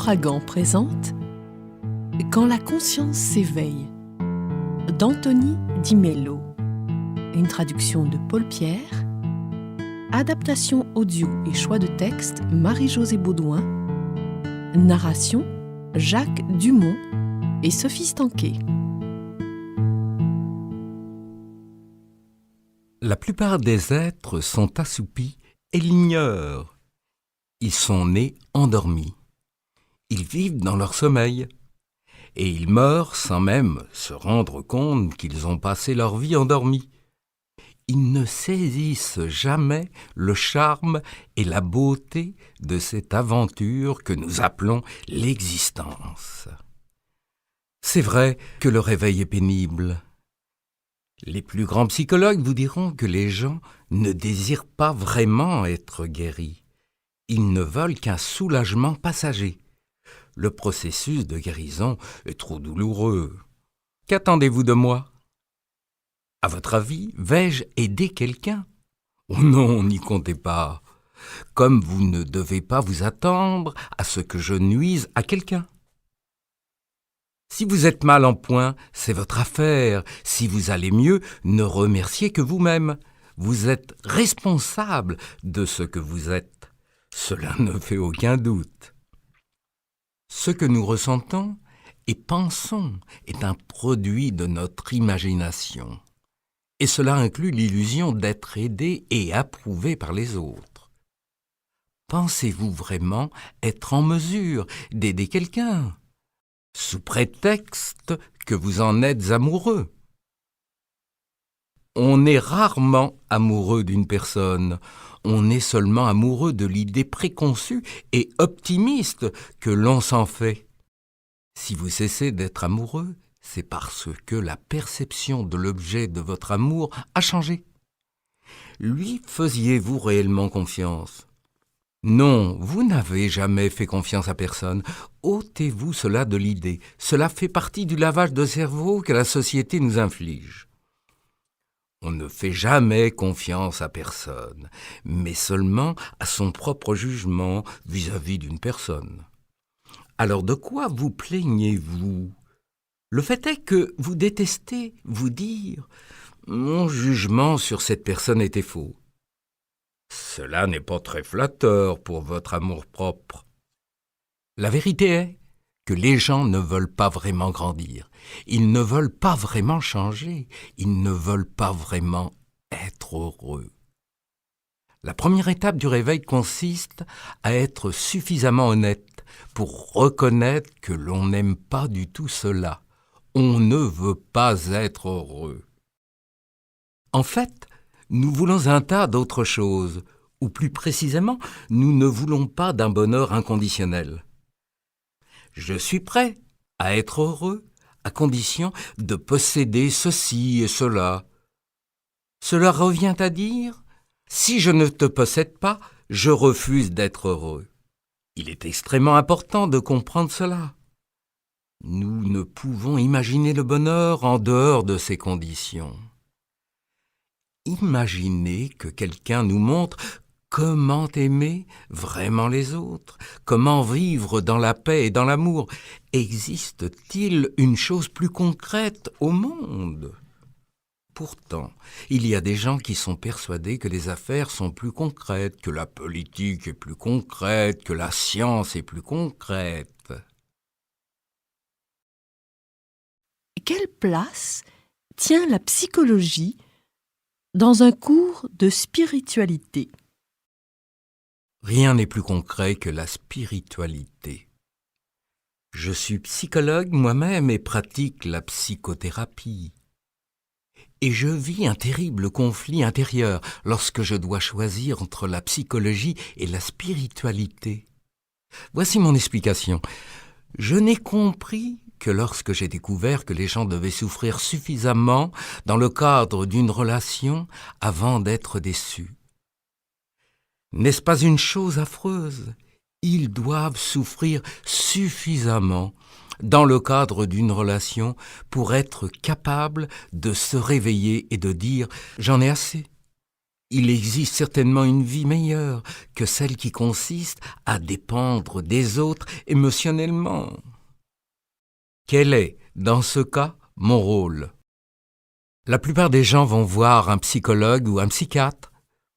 L'Ouragan présente Quand la conscience s'éveille d'Anthony Di Mello. Une traduction de Paul Pierre. Adaptation audio et choix de texte Marie-Josée Baudouin. Narration Jacques Dumont et Sophie Stanquet. La plupart des êtres sont assoupis et l'ignorent. Ils sont nés endormis. Ils vivent dans leur sommeil. Et ils meurent sans même se rendre compte qu'ils ont passé leur vie endormis. Ils ne saisissent jamais le charme et la beauté de cette aventure que nous appelons l'existence. C'est vrai que le réveil est pénible. Les plus grands psychologues vous diront que les gens ne désirent pas vraiment être guéris. Ils ne veulent qu'un soulagement passager. Le processus de guérison est trop douloureux. Qu'attendez-vous de moi? À votre avis, vais-je aider quelqu'un? Oh non, n'y comptez pas. Comme vous ne devez pas vous attendre à ce que je nuise à quelqu'un. Si vous êtes mal en point, c'est votre affaire. Si vous allez mieux, ne remerciez que vous-même. Vous êtes responsable de ce que vous êtes. Cela ne fait aucun doute. Ce que nous ressentons et pensons est un produit de notre imagination. Et cela inclut l'illusion d'être aidé et approuvé par les autres. Pensez-vous vraiment être en mesure d'aider quelqu'un, sous prétexte que vous en êtes amoureux? On est rarement amoureux d'une personne. On est seulement amoureux de l'idée préconçue et optimiste que l'on s'en fait. Si vous cessez d'être amoureux, c'est parce que la perception de l'objet de votre amour a changé. Lui faisiez-vous réellement confiance? Non, vous n'avez jamais fait confiance à personne. Ôtez-vous cela de l'idée. Cela fait partie du lavage de cerveau que la société nous inflige. On ne fait jamais confiance à personne, mais seulement à son propre jugement vis-à-vis d'une personne. Alors de quoi vous plaignez-vous? Le fait est que vous détestez vous dire « Mon jugement sur cette personne était faux ». Cela n'est pas très flatteur pour votre amour-propre. La vérité est que les gens ne veulent pas vraiment grandir. Ils ne veulent pas vraiment changer. Ils ne veulent pas vraiment être heureux. La première étape du réveil consiste à être suffisamment honnête pour reconnaître que l'on n'aime pas du tout cela. On ne veut pas être heureux. En fait, nous voulons un tas d'autres choses, ou plus précisément, nous ne voulons pas d'un bonheur inconditionnel. Je suis prêt à être heureux, à condition de posséder ceci et cela. Cela revient à dire, si je ne te possède pas, je refuse d'être heureux. Il est extrêmement important de comprendre cela. Nous ne pouvons imaginer le bonheur en dehors de ces conditions. Imaginez que quelqu'un nous montre comment aimer vraiment les autres, comment vivre dans la paix et dans l'amour. Existe-t-il une chose plus concrète au monde? Pourtant, il y a des gens qui sont persuadés que les affaires sont plus concrètes, que la politique est plus concrète, que la science est plus concrète. Quelle place tient la psychologie dans un cours de spiritualité? Rien n'est plus concret que la spiritualité. Je suis psychologue moi-même et pratique la psychothérapie. Et je vis un terrible conflit intérieur lorsque je dois choisir entre la psychologie et la spiritualité. Voici mon explication. Je n'ai compris que lorsque j'ai découvert que les gens devaient souffrir suffisamment dans le cadre d'une relation avant d'être déçus. N'est-ce pas une chose affreuse? Ils doivent souffrir suffisamment dans le cadre d'une relation pour être capables de se réveiller et de dire « j'en ai assez ». il existe certainement une vie meilleure que celle qui consiste à dépendre des autres émotionnellement. Quel est, dans ce cas, mon rôle ? La plupart des gens vont voir un psychologue ou un psychiatre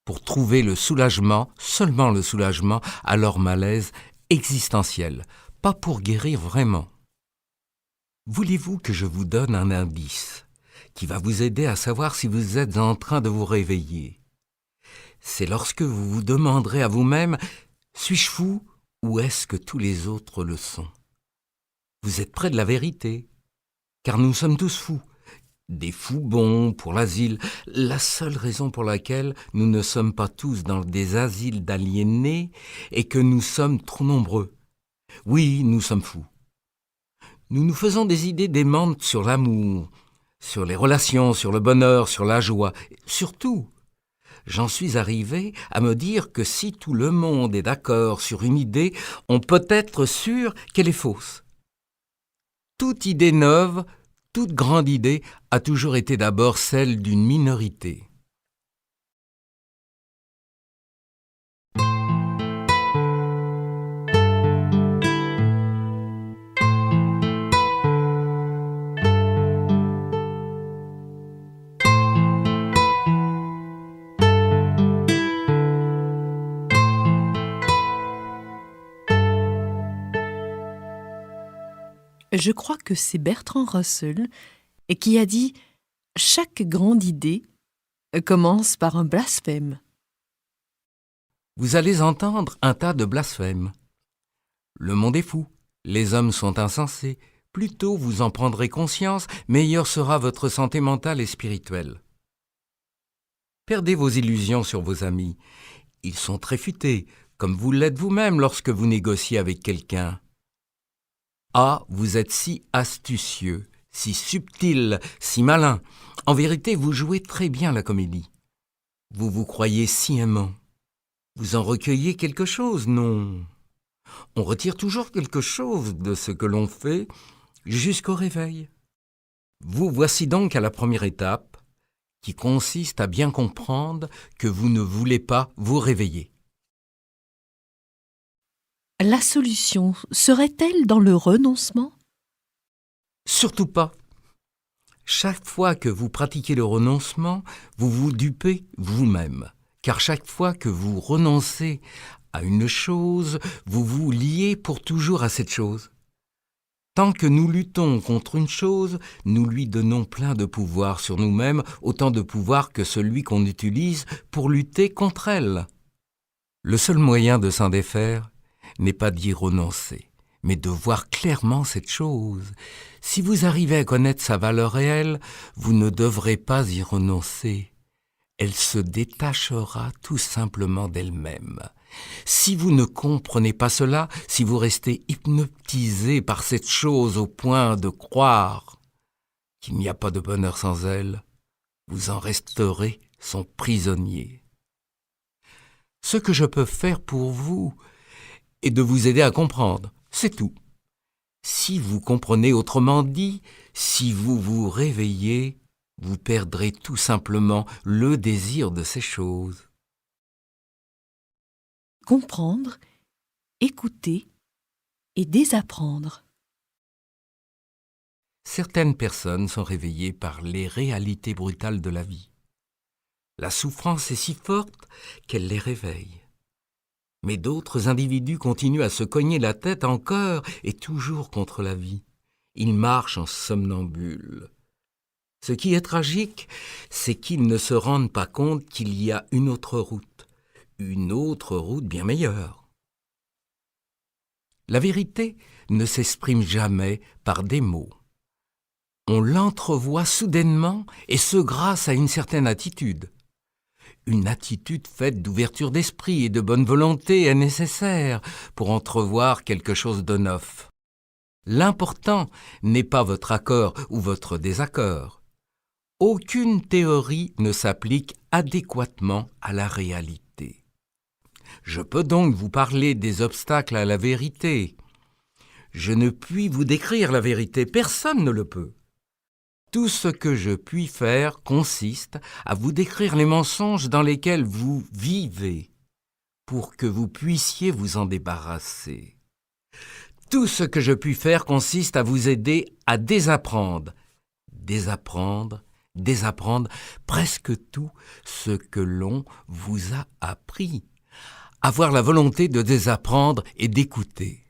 pour trouver le soulagement, seulement le soulagement, à leur malaise existentiel, pas pour guérir vraiment. Voulez-vous que je vous donne un indice qui va vous aider à savoir si vous êtes en train de vous réveiller ? C'est lorsque vous vous demanderez à vous-même « Suis-je fou ou est-ce que tous les autres le sont ?» Vous êtes près de la vérité, car nous sommes tous fous. Des fous bons pour l'asile, la seule raison pour laquelle nous ne sommes pas tous dans des asiles d'aliénés est que nous sommes trop nombreux. Oui, nous sommes fous. Nous nous faisons des idées démentes sur l'amour, sur les relations, sur le bonheur, sur la joie, surtout. J'en suis arrivé à me dire que si tout le monde est d'accord sur une idée, on peut être sûr qu'elle est fausse. Toute idée neuve, toute grande idée a toujours été d'abord celle d'une minorité. Je crois que c'est Bertrand Russell qui a dit « Chaque grande idée commence par un blasphème ». Vous allez entendre un tas de blasphèmes. Le monde est fou, les hommes sont insensés. Plus tôt vous en prendrez conscience, meilleure sera votre santé mentale et spirituelle. Perdez vos illusions sur vos amis. Ils sont très futés, comme vous l'êtes vous-même lorsque vous négociez avec quelqu'un. Ah, vous êtes si astucieux, si subtil, si malin. En vérité, vous jouez très bien la comédie. Vous vous croyez si aimant. Vous en recueillez quelque chose, non ? On retire toujours quelque chose de ce que l'on fait jusqu'au réveil. Vous voici donc à la première étape, qui consiste à bien comprendre que vous ne voulez pas vous réveiller. La solution serait-elle dans le renoncement ? Surtout pas. Chaque fois que vous pratiquez le renoncement, vous vous dupez vous-même. Car chaque fois que vous renoncez à une chose, vous vous liez pour toujours à cette chose. Tant que nous luttons contre une chose, nous lui donnons plein de pouvoir sur nous-mêmes, autant de pouvoir que celui qu'on utilise pour lutter contre elle. Le seul moyen de s'en défaire n'est pas d'y renoncer, mais de voir clairement cette chose. Si vous arrivez à connaître sa valeur réelle, vous ne devrez pas y renoncer. Elle se détachera tout simplement d'elle-même. Si vous ne comprenez pas cela, si vous restez hypnotisé par cette chose au point de croire qu'il n'y a pas de bonheur sans elle, vous en resterez son prisonnier. Ce que je peux faire pour vous est de vous aider à comprendre, c'est tout. Si vous comprenez, autrement dit, si vous vous réveillez, vous perdrez tout simplement le désir de ces choses. Comprendre, écouter et désapprendre. Certaines personnes sont réveillées par les réalités brutales de la vie. La souffrance est si forte qu'elle les réveille. Mais d'autres individus continuent à se cogner la tête encore et toujours contre la vie. Ils marchent en somnambule. Ce qui est tragique, c'est qu'ils ne se rendent pas compte qu'il y a une autre route bien meilleure. La vérité ne s'exprime jamais par des mots. On l'entrevoit soudainement et ce grâce à une certaine attitude. Une attitude faite d'ouverture d'esprit et de bonne volonté est nécessaire pour entrevoir quelque chose de neuf. L'important n'est pas votre accord ou votre désaccord. Aucune théorie ne s'applique adéquatement à la réalité. Je peux donc vous parler des obstacles à la vérité. Je ne puis vous décrire la vérité, personne ne le peut. Tout ce que je puis faire consiste à vous décrire les mensonges dans lesquels vous vivez, pour que vous puissiez vous en débarrasser. Tout ce que je puis faire consiste à vous aider à désapprendre presque tout ce que l'on vous a appris. Avoir la volonté de désapprendre et d'écouter.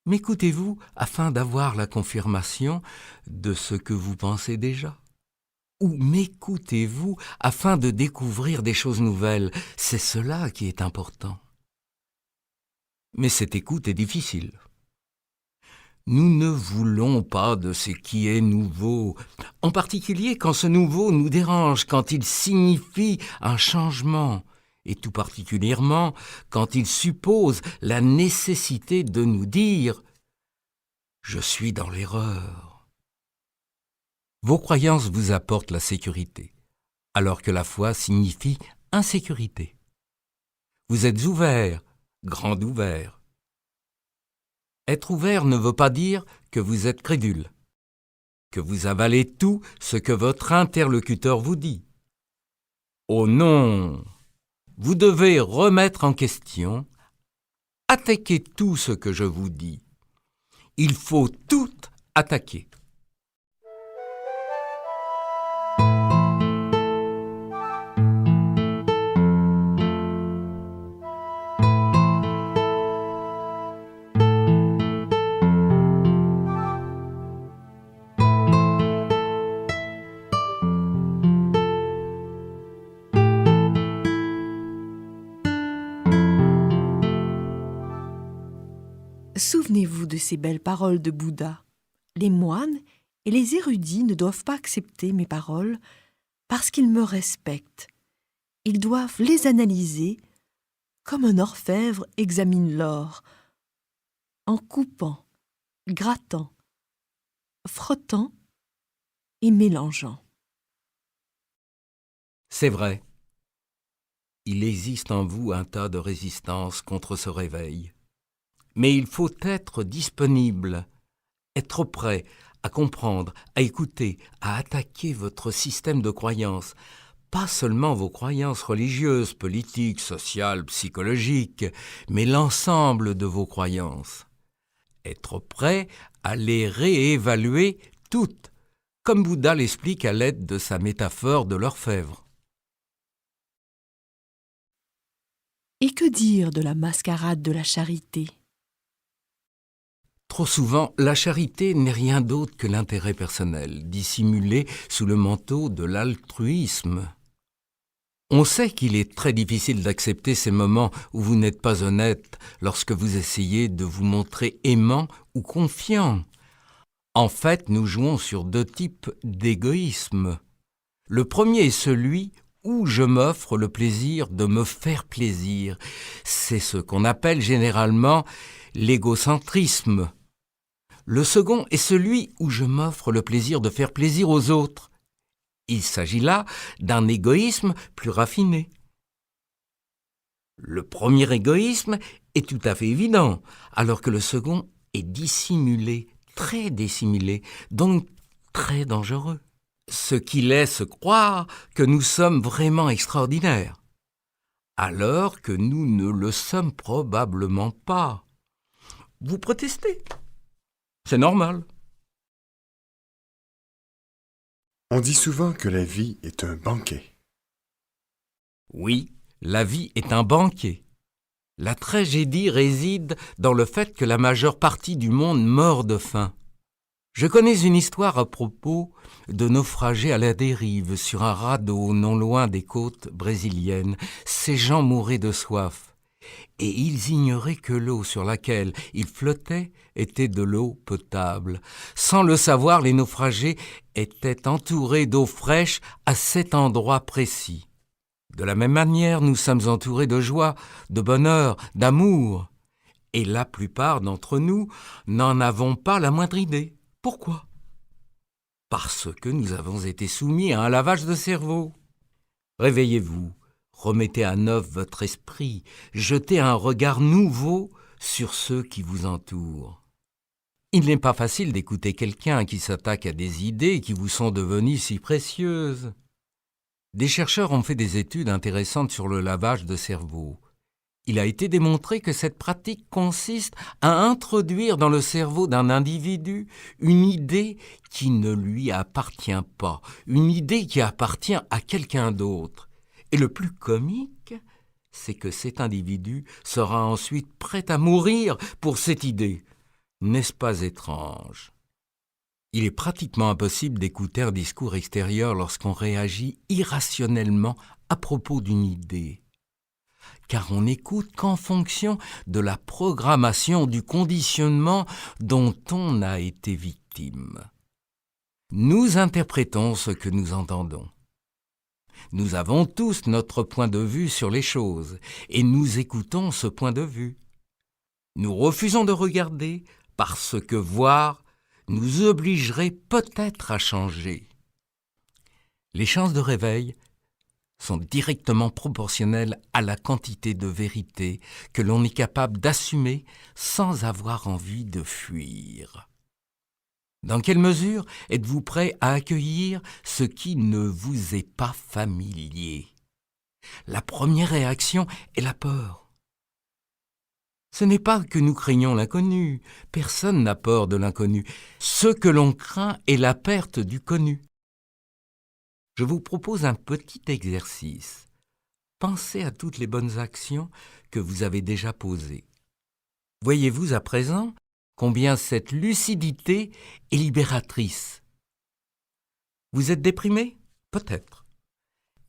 M'écoutez-vous afin d'avoir la confirmation de ce que vous pensez déjà? Ou m'écoutez-vous afin de découvrir des choses nouvelles? C'est cela qui est important. Mais cette écoute est difficile. Nous ne voulons pas de ce qui est nouveau, en particulier quand ce nouveau nous dérange, quand il signifie un changement, et tout particulièrement quand il suppose la nécessité de nous dire « Je suis dans l'erreur ». Vos croyances vous apportent la sécurité, alors que la foi signifie insécurité. Vous êtes ouvert, grand ouvert. Être ouvert ne veut pas dire que vous êtes crédule, que vous avalez tout ce que votre interlocuteur vous dit. Oh non! Vous devez remettre en question, attaquer tout ce que je vous dis. Il faut tout attaquer. Souvenez-vous de ces belles paroles de Bouddha. Les moines et les érudits ne doivent pas accepter mes paroles parce qu'ils me respectent. Ils doivent les analyser comme un orfèvre examine l'or, en coupant, grattant, frottant et mélangeant. C'est vrai. Il existe en vous un tas de résistance contre ce réveil. Mais il faut être disponible, être prêt à comprendre, à écouter, à attaquer votre système de croyances. Pas seulement vos croyances religieuses, politiques, sociales, psychologiques, mais l'ensemble de vos croyances. Être prêt à les réévaluer toutes, comme Bouddha l'explique à l'aide de sa métaphore de l'orfèvre. Et que dire de la mascarade de la charité ? Trop souvent, la charité n'est rien d'autre que l'intérêt personnel, dissimulé sous le manteau de l'altruisme. On sait qu'il est très difficile d'accepter ces moments où vous n'êtes pas honnête lorsque vous essayez de vous montrer aimant ou confiant. En fait, nous jouons sur deux types d'égoïsme. Le premier est celui où je m'offre le plaisir de me faire plaisir. C'est ce qu'on appelle généralement l'égocentrisme. Le second est celui où je m'offre le plaisir de faire plaisir aux autres. Il s'agit là d'un égoïsme plus raffiné. Le premier égoïsme est tout à fait évident, alors que le second est dissimulé, très dissimulé, donc très dangereux. Ce qui laisse croire que nous sommes vraiment extraordinaires, alors que nous ne le sommes probablement pas. Vous protestez. C'est normal. On dit souvent que la vie est un banquet. Oui, la vie est un banquet. La tragédie réside dans le fait que la majeure partie du monde meurt de faim. Je connais une histoire à propos de naufragés à la dérive sur un radeau non loin des côtes brésiliennes. Ces gens mouraient de soif. Et ils ignoraient que l'eau sur laquelle ils flottaient était de l'eau potable. Sans le savoir, les naufragés étaient entourés d'eau fraîche à cet endroit précis. De la même manière, nous sommes entourés de joie, de bonheur, d'amour. Et la plupart d'entre nous n'en avons pas la moindre idée. Pourquoi ? Parce que nous avons été soumis à un lavage de cerveau. Réveillez-vous. Remettez à neuf votre esprit, jetez un regard nouveau sur ceux qui vous entourent. Il n'est pas facile d'écouter quelqu'un qui s'attaque à des idées qui vous sont devenues si précieuses. Des chercheurs ont fait des études intéressantes sur le lavage de cerveau. Il a été démontré que cette pratique consiste à introduire dans le cerveau d'un individu une idée qui ne lui appartient pas, une idée qui appartient à quelqu'un d'autre. Et le plus comique, c'est que cet individu sera ensuite prêt à mourir pour cette idée. N'est-ce pas étrange ? Il est pratiquement impossible d'écouter un discours extérieur lorsqu'on réagit irrationnellement à propos d'une idée. Car on n'écoute qu'en fonction de la programmation, du conditionnement dont on a été victime. Nous interprétons ce que nous entendons. Nous avons tous notre point de vue sur les choses, et nous écoutons ce point de vue. Nous refusons de regarder, parce que voir nous obligerait peut-être à changer. Les chances de réveil sont directement proportionnelles à la quantité de vérité que l'on est capable d'assumer sans avoir envie de fuir. Dans quelle mesure êtes-vous prêt à accueillir ce qui ne vous est pas familier ? La première réaction est la peur. Ce n'est pas que nous craignons l'inconnu, personne n'a peur de l'inconnu. Ce que l'on craint est la perte du connu. Je vous propose un petit exercice. Pensez à toutes les bonnes actions que vous avez déjà posées. Voyez-vous à présent combien cette lucidité est libératrice. Vous êtes déprimé ? Peut-être.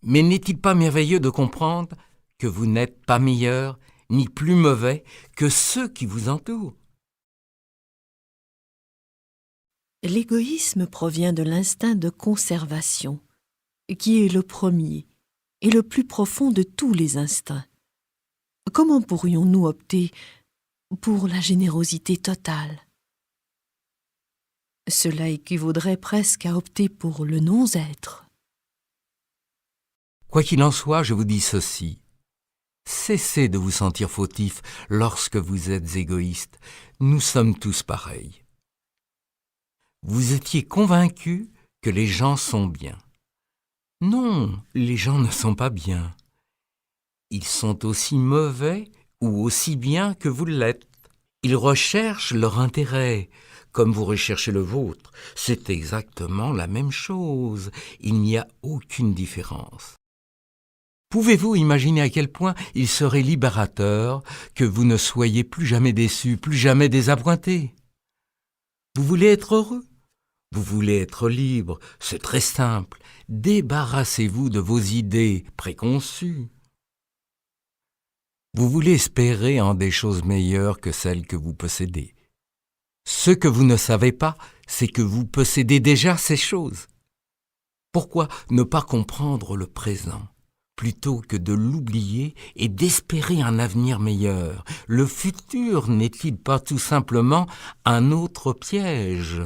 Mais n'est-il pas merveilleux de comprendre que vous n'êtes pas meilleur ni plus mauvais que ceux qui vous entourent ? L'égoïsme provient de l'instinct de conservation, qui est le premier et le plus profond de tous les instincts. Comment pourrions-nous opter pour la générosité totale ? Cela équivaudrait presque à opter pour le non-être. Quoi qu'il en soit, je vous dis ceci. Cessez de vous sentir fautif lorsque vous êtes égoïste. Nous sommes tous pareils. Vous étiez convaincu que les gens sont bien. Non, les gens ne sont pas bien. Ils sont aussi mauvais ou aussi bien que vous l'êtes. Ils recherchent leur intérêt, comme vous recherchez le vôtre. C'est exactement la même chose. Il n'y a aucune différence. Pouvez-vous imaginer à quel point il serait libérateur que vous ne soyez plus jamais déçu, plus jamais désappointé ? Vous voulez être heureux ? Vous voulez être libre ? C'est très simple. Débarrassez-vous de vos idées préconçues. Vous voulez espérer en des choses meilleures que celles que vous possédez. Ce que vous ne savez pas, c'est que vous possédez déjà ces choses. Pourquoi ne pas comprendre le présent ? Plutôt que de l'oublier et d'espérer un avenir meilleur. Le futur n'est-il pas tout simplement un autre piège ?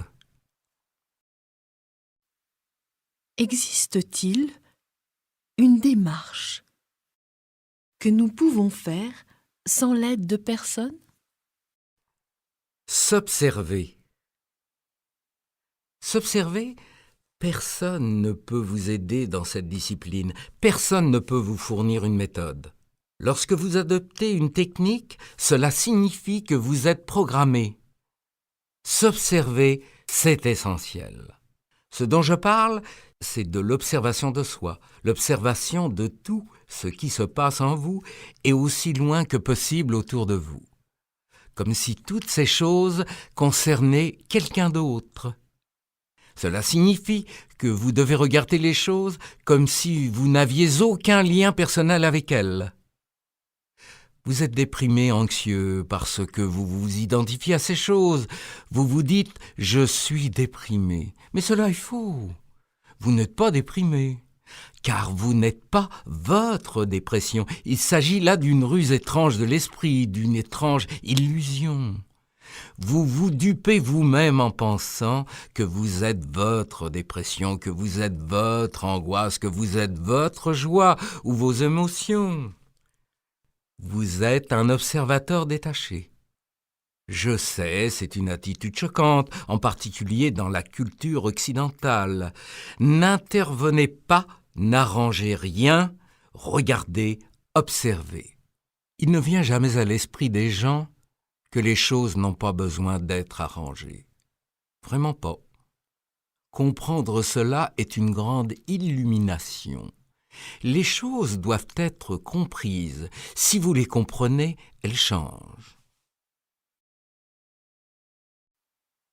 Existe-t-il une démarche que nous pouvons faire sans l'aide de personne ? S'observer. S'observer ? Personne ne peut vous aider dans cette discipline. Personne ne peut vous fournir une méthode. Lorsque vous adoptez une technique, cela signifie que vous êtes programmé. S'observer, c'est essentiel. Ce dont je parle, c'est de l'observation de soi, l'observation de tout ce qui se passe en vous et aussi loin que possible autour de vous. Comme si toutes ces choses concernaient quelqu'un d'autre. Cela signifie que vous devez regarder les choses comme si vous n'aviez aucun lien personnel avec elles. Vous êtes déprimé, anxieux, parce que vous vous identifiez à ces choses. Vous vous dites « je suis déprimé ». Mais cela est faux. Vous n'êtes pas déprimé, car vous n'êtes pas votre dépression. Il s'agit là d'une ruse étrange de l'esprit, d'une étrange illusion. Vous vous dupez vous-même en pensant que vous êtes votre dépression, que vous êtes votre angoisse, que vous êtes votre joie ou vos émotions. Vous êtes un observateur détaché. Je sais, c'est une attitude choquante, en particulier dans la culture occidentale. N'intervenez pas, n'arrangez rien, regardez, observez. Il ne vient jamais à l'esprit des gens que les choses n'ont pas besoin d'être arrangées. Vraiment pas. Comprendre cela est une grande illumination. Les choses doivent être comprises. Si vous les comprenez, elles changent.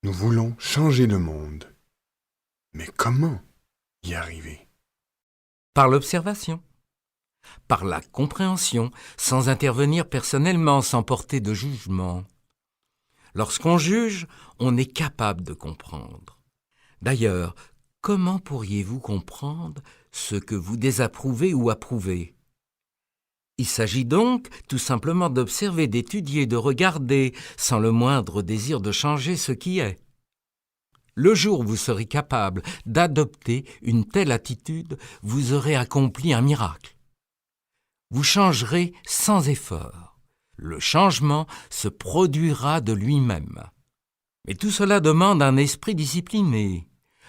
Nous voulons changer le monde. Mais comment y arriver? Par l'observation, par la compréhension, sans intervenir personnellement, sans porter de jugement. Lorsqu'on juge, on est capable de comprendre. D'ailleurs, comment pourriez-vous comprendre ce que vous désapprouvez ou approuvez? Il s'agit donc tout simplement d'observer, d'étudier, de regarder, sans le moindre désir de changer ce qui est. Le jour où vous serez capable d'adopter une telle attitude, vous aurez accompli un miracle. Vous changerez sans effort. Le changement se produira de lui-même. Mais tout cela demande un esprit discipliné.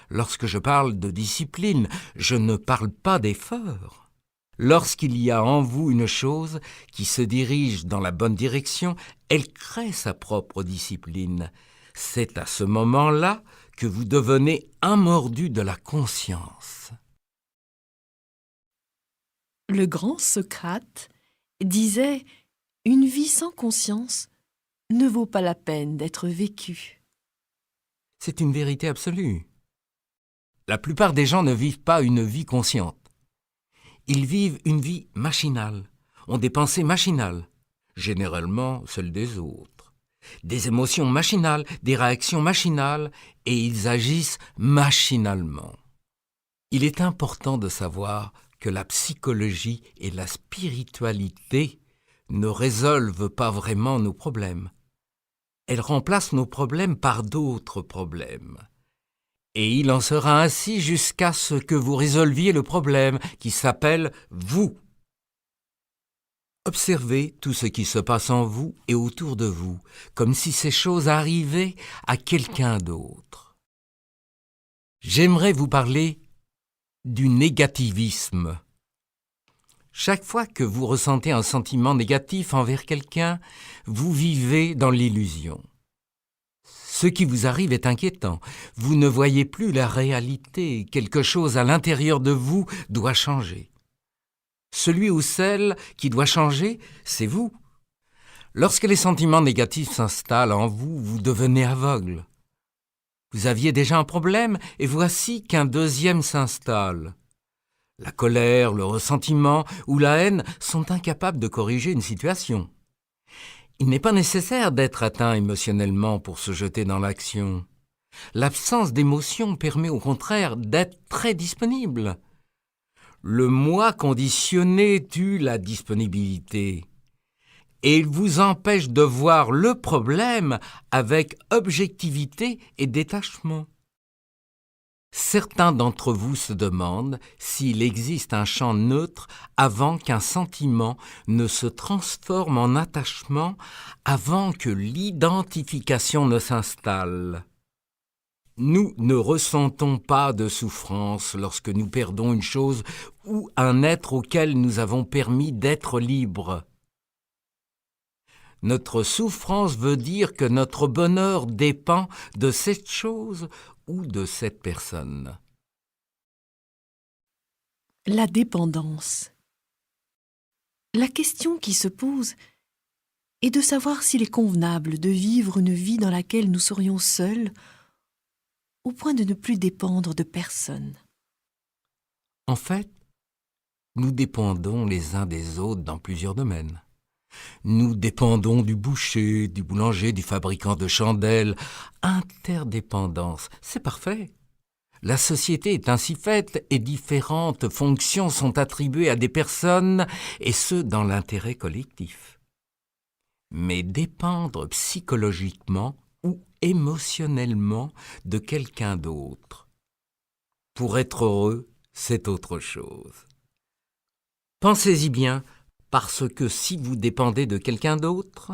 Lorsque je parle de discipline, je ne parle pas d'effort. Lorsqu'il y a en vous une chose qui se dirige dans la bonne direction, elle crée sa propre discipline. C'est à ce moment-là que vous devenez un mordu de la conscience. Le grand Socrate disait « Une vie sans conscience ne vaut pas la peine d'être vécue. » C'est une vérité absolue. La plupart des gens ne vivent pas une vie consciente. Ils vivent une vie machinale, ont des pensées machinales, généralement celles des autres, des émotions machinales, des réactions machinales, et ils agissent machinalement. Il est important de savoir que la psychologie et la spiritualité ne résolvent pas vraiment nos problèmes. Elles remplacent nos problèmes par d'autres problèmes. Et il en sera ainsi jusqu'à ce que vous résolviez le problème qui s'appelle vous. Observez tout ce qui se passe en vous et autour de vous, comme si ces choses arrivaient à quelqu'un d'autre. J'aimerais vous parler du négativisme. Chaque fois que vous ressentez un sentiment négatif envers quelqu'un, vous vivez dans l'illusion. Ce qui vous arrive est inquiétant. Vous ne voyez plus la réalité. Quelque chose à l'intérieur de vous doit changer. Celui ou celle qui doit changer, c'est vous. Lorsque les sentiments négatifs s'installent en vous, vous devenez aveugle. Vous aviez déjà un problème et voici qu'un deuxième s'installe. La colère, le ressentiment ou la haine sont incapables de corriger une situation. Il n'est pas nécessaire d'être atteint émotionnellement pour se jeter dans l'action. L'absence d'émotion permet au contraire d'être très disponible. Le moi conditionné tue la disponibilité et il vous empêche de voir le problème avec objectivité et détachement. Certains d'entre vous se demandent s'il existe un champ neutre avant qu'un sentiment ne se transforme en attachement, avant que l'identification ne s'installe. Nous ne ressentons pas de souffrance lorsque nous perdons une chose ou un être auquel nous avons permis d'être libres. Notre souffrance veut dire que notre bonheur dépend de cette chose ou de cette personne. La dépendance. La question qui se pose est de savoir s'il est convenable de vivre une vie dans laquelle nous serions seuls, au point de ne plus dépendre de personne. En fait, nous dépendons les uns des autres dans plusieurs domaines. Nous dépendons du boucher, du boulanger, du fabricant de chandelles. Interdépendance, c'est parfait. La société est ainsi faite et différentes fonctions sont attribuées à des personnes, et ce, dans l'intérêt collectif. Mais dépendre psychologiquement ou émotionnellement de quelqu'un d'autre. Pour être heureux, c'est autre chose. Pensez-y bien, parce que si vous dépendez de quelqu'un d'autre,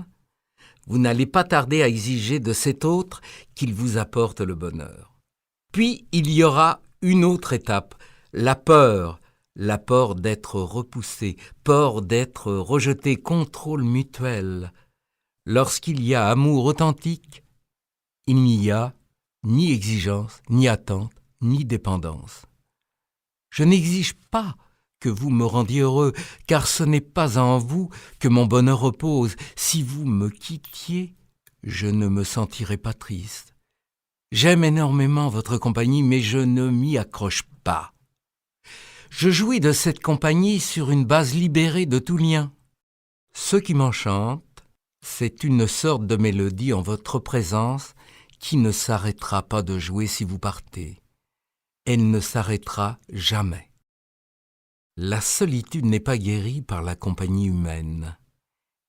vous n'allez pas tarder à exiger de cet autre qu'il vous apporte le bonheur. Puis il y aura une autre étape, la peur d'être repoussé, peur d'être rejeté, contrôle mutuel. Lorsqu'il y a amour authentique, il n'y a ni exigence, ni attente, ni dépendance. Je n'exige pas que vous me rendiez heureux, car ce n'est pas en vous que mon bonheur repose. Si vous me quittiez, je ne me sentirais pas triste. J'aime énormément votre compagnie, mais je ne m'y accroche pas. Je jouis de cette compagnie sur une base libérée de tout lien. Ce qui m'enchante, c'est une sorte de mélodie en votre présence qui ne s'arrêtera pas de jouer si vous partez. Elle ne s'arrêtera jamais. La solitude n'est pas guérie par la compagnie humaine.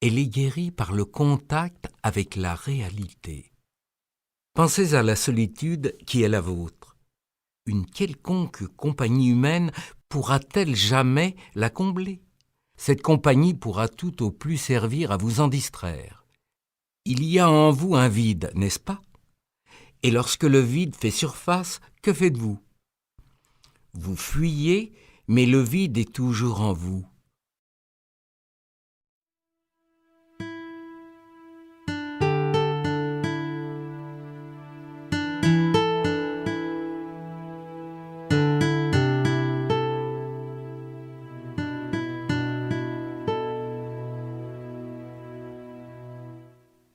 Elle est guérie par le contact avec la réalité. Pensez à la solitude qui est la vôtre. Une quelconque compagnie humaine pourra-t-elle jamais la combler ? Cette compagnie pourra tout au plus servir à vous en distraire. Il y a en vous un vide, n'est-ce pas ? Et lorsque le vide fait surface, que faites-vous ? Vous fuyez, mais le vide est toujours en vous.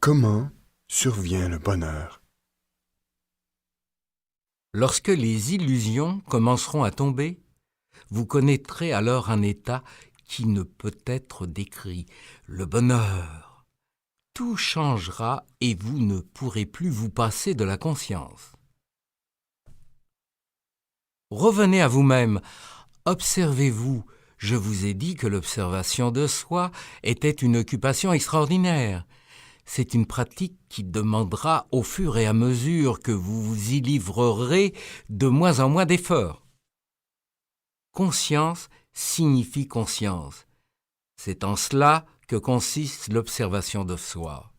Comment survient le bonheur? Lorsque les illusions commenceront à tomber, vous connaîtrez alors un état qui ne peut être décrit, le bonheur. Tout changera et vous ne pourrez plus vous passer de la conscience. Revenez à vous-même, observez-vous. Je vous ai dit que l'observation de soi était une occupation extraordinaire. C'est une pratique qui demandera au fur et à mesure que vous vous y livrerez de moins en moins d'efforts. Conscience signifie conscience. C'est en cela que consiste l'observation de soi.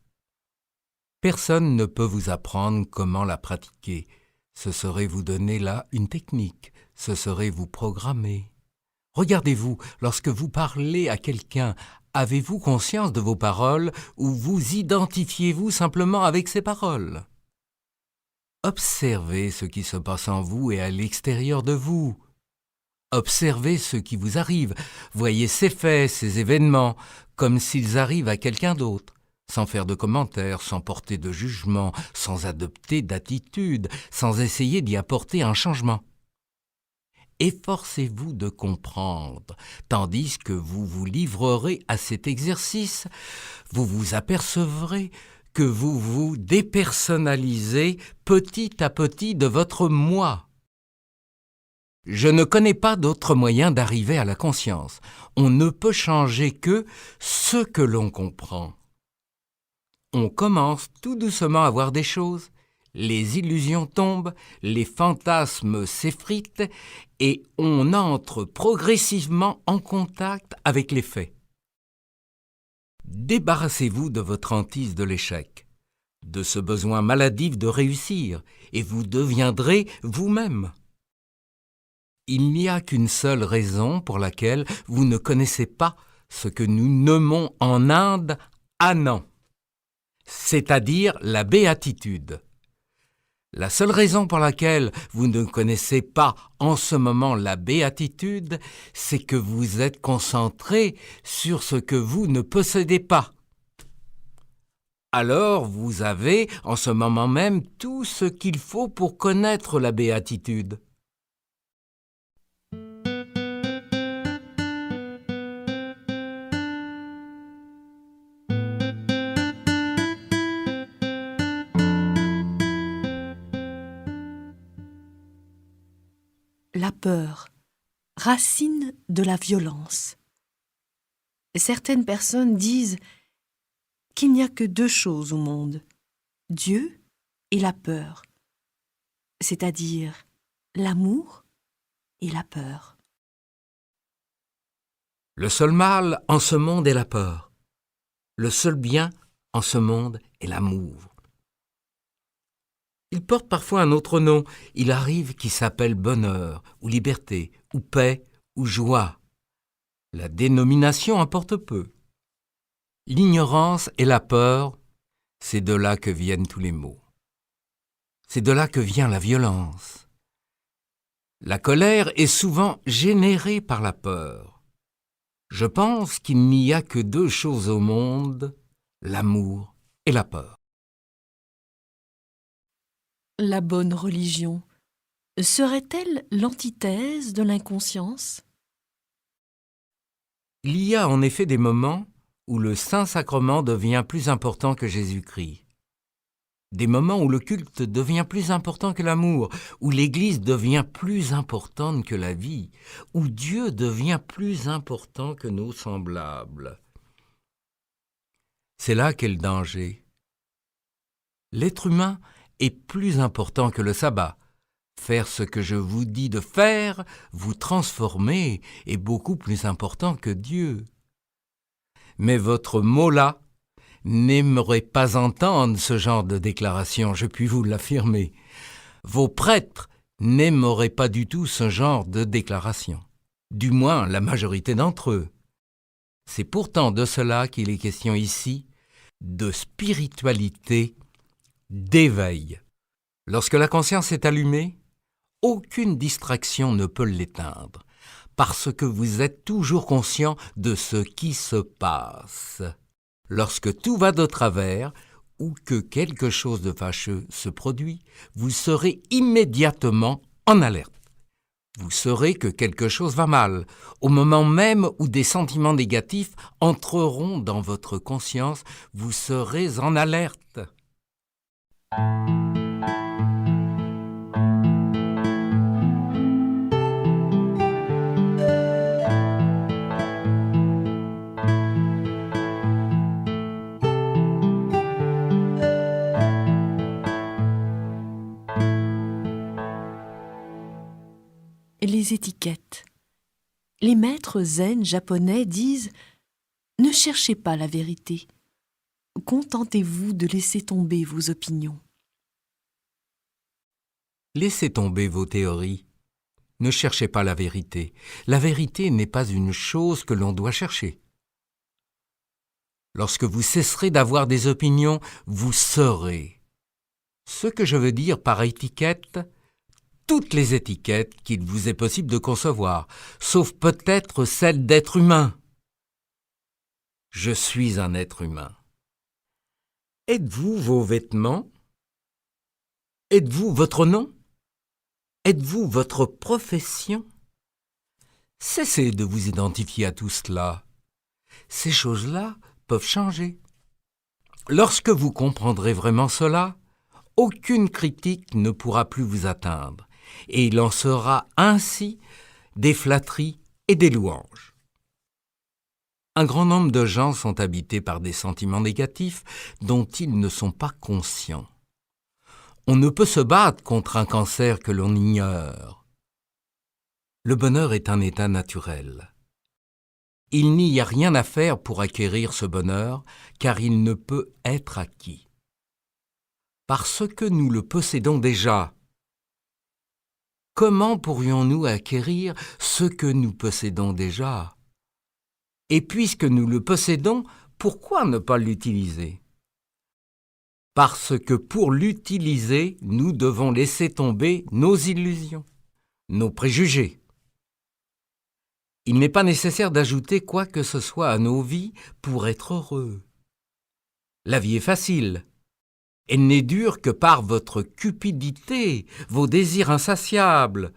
Personne ne peut vous apprendre comment la pratiquer. Ce serait vous donner là une technique, ce serait vous programmer. Regardez-vous, lorsque vous parlez à quelqu'un, avez-vous conscience de vos paroles ou vous identifiez-vous simplement avec ces paroles ? Observez ce qui se passe en vous et à l'extérieur de vous. Observez ce qui vous arrive, voyez ces faits, ces événements, comme s'ils arrivent à quelqu'un d'autre, sans faire de commentaires, sans porter de jugement, sans adopter d'attitude, sans essayer d'y apporter un changement. Efforcez-vous de comprendre, tandis que vous vous livrerez à cet exercice, vous vous apercevrez que vous vous dépersonnalisez petit à petit de votre moi. Je ne connais pas d'autre moyen d'arriver à la conscience. On ne peut changer que ce que l'on comprend. On commence tout doucement à voir des choses. Les illusions tombent, les fantasmes s'effritent et on entre progressivement en contact avec les faits. Débarrassez-vous de votre hantise de l'échec, de ce besoin maladif de réussir, et vous deviendrez vous-même. Il n'y a qu'une seule raison pour laquelle vous ne connaissez pas ce que nous nommons en Inde Anand, c'est-à-dire la béatitude. La seule raison pour laquelle vous ne connaissez pas en ce moment la béatitude, c'est que vous êtes concentré sur ce que vous ne possédez pas. Alors vous avez en ce moment même tout ce qu'il faut pour connaître la béatitude. La peur, racine de la violence. Certaines personnes disent qu'il n'y a que deux choses au monde, Dieu et la peur, c'est-à-dire l'amour et la peur. Le seul mal en ce monde est la peur. Le seul bien, en ce monde est l'amour. Il porte parfois un autre nom. Il arrive qu'il s'appelle bonheur, ou liberté, ou paix, ou joie. La dénomination importe peu. L'ignorance et la peur, c'est de là que viennent tous les maux. C'est de là que vient la violence. La colère est souvent générée par la peur. Je pense qu'il n'y a que deux choses au monde, l'amour et la peur. La bonne religion serait-elle l'antithèse de l'inconscience ? Il y a en effet des moments où le Saint-Sacrement devient plus important que Jésus-Christ. Des moments où le culte devient plus important que l'amour, où l'Église devient plus importante que la vie, où Dieu devient plus important que nos semblables. C'est là qu'est le danger. L'être humain est plus important que le sabbat. Faire ce que je vous dis de faire, vous transformer, est beaucoup plus important que Dieu. Mais votre Molla n'aimerait pas entendre ce genre de déclaration, je puis vous l'affirmer. Vos prêtres n'aimeraient pas du tout ce genre de déclaration. Du moins, la majorité d'entre eux. C'est pourtant de cela qu'il est question ici, de spiritualité, d'éveil. Lorsque la conscience est allumée, aucune distraction ne peut l'éteindre, parce que vous êtes toujours conscient de ce qui se passe. Lorsque tout va de travers, ou que quelque chose de fâcheux se produit, vous serez immédiatement en alerte. Vous saurez que quelque chose va mal, au moment même où des sentiments négatifs entreront dans votre conscience, vous serez en alerte. Les étiquettes. Les maîtres zen japonais disent « Ne cherchez pas la vérité. Contentez-vous de laisser tomber vos opinions. » Laissez tomber vos théories. Ne cherchez pas la vérité. La vérité n'est pas une chose que l'on doit chercher. Lorsque vous cesserez d'avoir des opinions, vous serez. Ce que je veux dire par étiquette, toutes les étiquettes qu'il vous est possible de concevoir, sauf peut-être celle d'être humain. Je suis un être humain. Êtes-vous vos vêtements? Êtes-vous votre nom? Êtes-vous votre profession? Cessez de vous identifier à tout cela. Ces choses-là peuvent changer. Lorsque vous comprendrez vraiment cela, aucune critique ne pourra plus vous atteindre, et il en sera ainsi des flatteries et des louanges. Un grand nombre de gens sont habités par des sentiments négatifs dont ils ne sont pas conscients. On ne peut se battre contre un cancer que l'on ignore. Le bonheur est un état naturel. Il n'y a rien à faire pour acquérir ce bonheur, car il ne peut être acquis. Parce que nous le possédons déjà. Comment pourrions-nous acquérir ce que nous possédons déjà? Et puisque nous le possédons, pourquoi ne pas l'utiliser? Parce que pour l'utiliser, nous devons laisser tomber nos illusions, nos préjugés. Il n'est pas nécessaire d'ajouter quoi que ce soit à nos vies pour être heureux. La vie est facile. Elle n'est dure que par votre cupidité, vos désirs insatiables,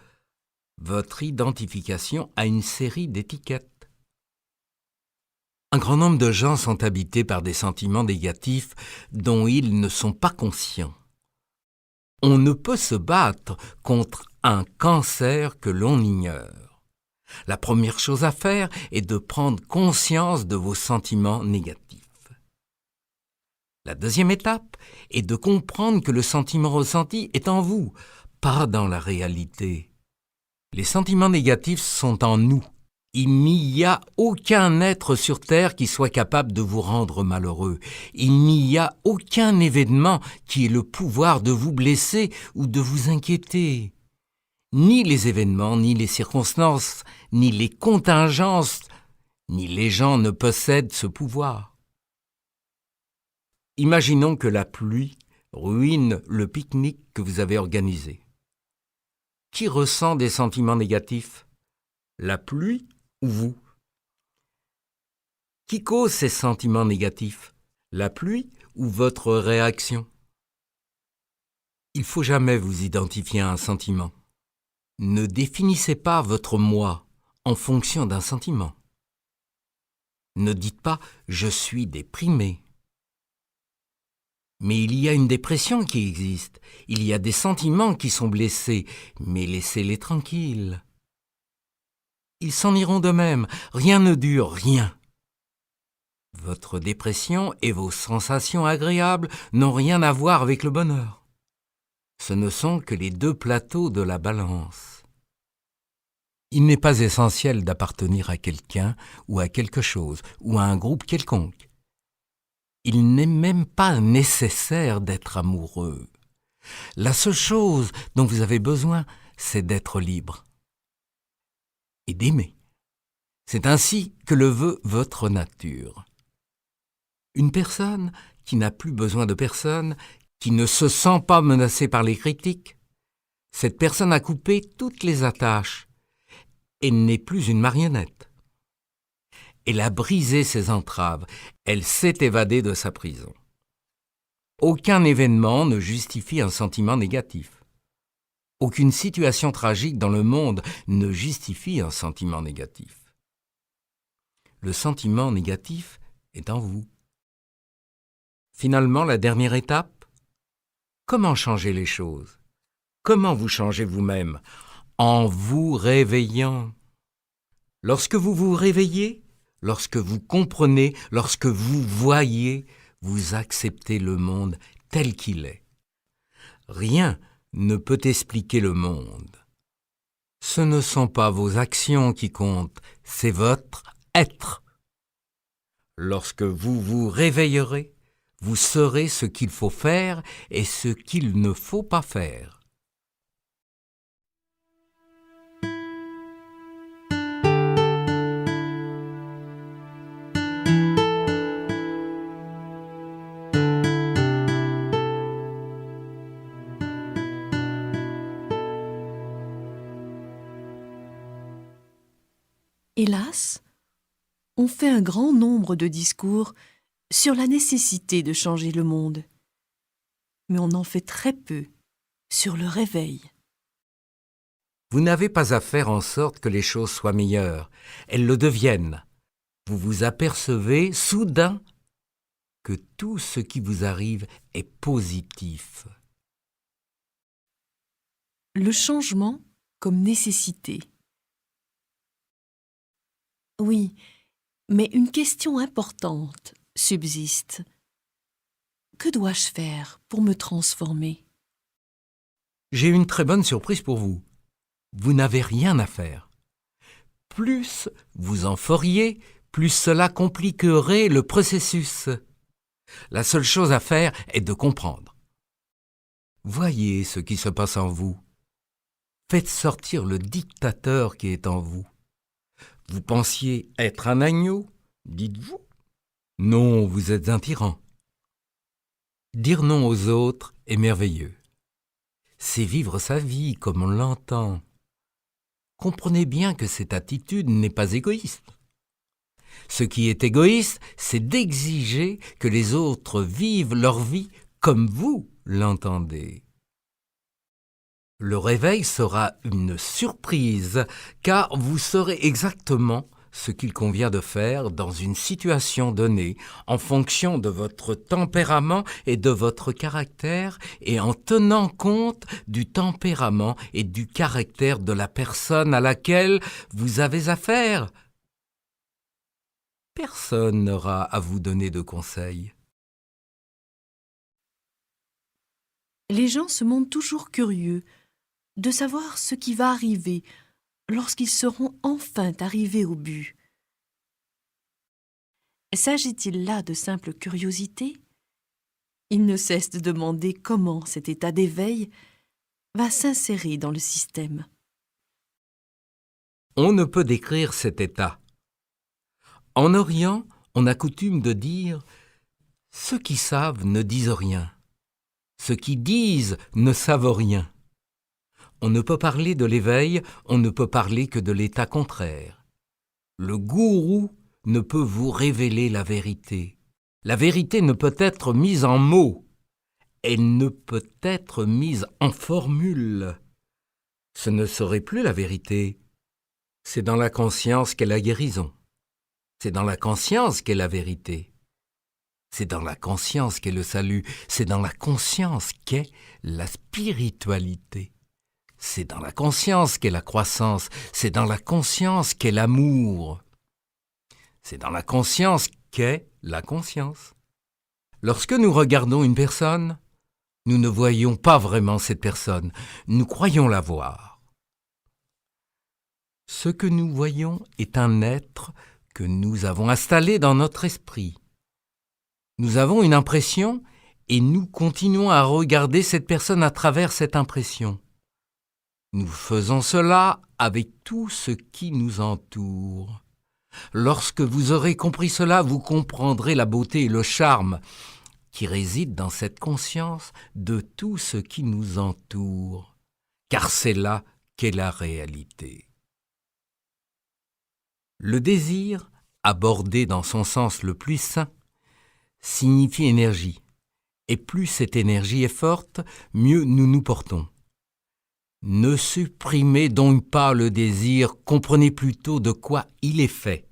votre identification à une série d'étiquettes. Un grand nombre de gens sont habités par des sentiments négatifs dont ils ne sont pas conscients. On ne peut se battre contre un cancer que l'on ignore. La première chose à faire est de prendre conscience de vos sentiments négatifs. La deuxième étape est de comprendre que le sentiment ressenti est en vous, pas dans la réalité. Les sentiments négatifs sont en nous. Il n'y a aucun être sur Terre qui soit capable de vous rendre malheureux. Il n'y a aucun événement qui ait le pouvoir de vous blesser ou de vous inquiéter. Ni les événements, ni les circonstances, ni les contingences, ni les gens ne possèdent ce pouvoir. Imaginons que la pluie ruine le pique-nique que vous avez organisé. Qui ressent des sentiments négatifs ? La pluie ou vous ? Qui cause ces sentiments négatifs ? La pluie ou votre réaction ? Il ne faut jamais vous identifier à un sentiment. Ne définissez pas votre moi en fonction d'un sentiment. Ne dites pas « je suis déprimé ». Mais il y a une dépression qui existe, il y a des sentiments qui sont blessés, mais laissez-les tranquilles. Ils s'en iront d'eux-mêmes, rien ne dure, rien. Votre dépression et vos sensations agréables n'ont rien à voir avec le bonheur. Ce ne sont que les deux plateaux de la balance. Il n'est pas essentiel d'appartenir à quelqu'un ou à quelque chose, ou à un groupe quelconque. Il n'est même pas nécessaire d'être amoureux. La seule chose dont vous avez besoin, c'est d'être libre et d'aimer. C'est ainsi que le veut votre nature. Une personne qui n'a plus besoin de personne, qui ne se sent pas menacée par les critiques, cette personne a coupé toutes les attaches et n'est plus une marionnette. Elle a brisé ses entraves, elle s'est évadée de sa prison. Aucun événement ne justifie un sentiment négatif. Aucune situation tragique dans le monde ne justifie un sentiment négatif. Le sentiment négatif est en vous. Finalement, la dernière étape, comment changer les choses ? Comment vous changez vous-même ? En vous réveillant. Lorsque vous vous réveillez, lorsque vous comprenez, lorsque vous voyez, vous acceptez le monde tel qu'il est. Rien ne peut expliquer le monde. Ce ne sont pas vos actions qui comptent, c'est votre être. Lorsque vous vous réveillerez, vous saurez ce qu'il faut faire et ce qu'il ne faut pas faire. Hélas, on fait un grand nombre de discours sur la nécessité de changer le monde, mais on en fait très peu sur le réveil. Vous n'avez pas à faire en sorte que les choses soient meilleures, elles le deviennent. Vous vous apercevez soudain que tout ce qui vous arrive est positif. Le changement comme nécessité. Oui, mais une question importante subsiste. Que dois-je faire pour me transformer ? J'ai une très bonne surprise pour vous. Vous n'avez rien à faire. Plus vous en feriez, plus cela compliquerait le processus. La seule chose à faire est de comprendre. Voyez ce qui se passe en vous. Faites sortir le dictateur qui est en vous. Vous pensiez être un agneau, dites-vous ? Non, vous êtes un tyran. Dire non aux autres est merveilleux. C'est vivre sa vie comme on l'entend. Comprenez bien que cette attitude n'est pas égoïste. Ce qui est égoïste, c'est d'exiger que les autres vivent leur vie comme vous l'entendez. Le réveil sera une surprise, car vous saurez exactement ce qu'il convient de faire dans une situation donnée, en fonction de votre tempérament et de votre caractère, et en tenant compte du tempérament et du caractère de la personne à laquelle vous avez affaire. Personne n'aura à vous donner de conseils. Les gens se montrent toujours curieux de savoir ce qui va arriver lorsqu'ils seront enfin arrivés au but? S'agit-il là de simple curiosité? Ils ne cessent de demander comment cet état d'éveil va s'insérer dans le système. On ne peut décrire cet état. En Orient, on a coutume de dire « ceux qui savent ne disent rien, ceux qui disent ne savent rien ». On ne peut parler de l'éveil, on ne peut parler que de l'état contraire. Le gourou ne peut vous révéler la vérité. La vérité ne peut être mise en mots. Elle ne peut être mise en formule. Ce ne serait plus la vérité. C'est dans la conscience qu'est la guérison. C'est dans la conscience qu'est la vérité. C'est dans la conscience qu'est le salut. C'est dans la conscience qu'est la spiritualité. C'est dans la conscience qu'est la croissance. C'est dans la conscience qu'est l'amour. C'est dans la conscience qu'est la conscience. Lorsque nous regardons une personne, nous ne voyons pas vraiment cette personne. Nous croyons la voir. Ce que nous voyons est un être que nous avons installé dans notre esprit. Nous avons une impression et nous continuons à regarder cette personne à travers cette impression. Nous faisons cela avec tout ce qui nous entoure. Lorsque vous aurez compris cela, vous comprendrez la beauté et le charme qui résident dans cette conscience de tout ce qui nous entoure, car c'est là qu'est la réalité. Le désir, abordé dans son sens le plus sain, signifie énergie, et plus cette énergie est forte, mieux nous nous portons. Ne supprimez donc pas le désir, comprenez plutôt de quoi il est fait.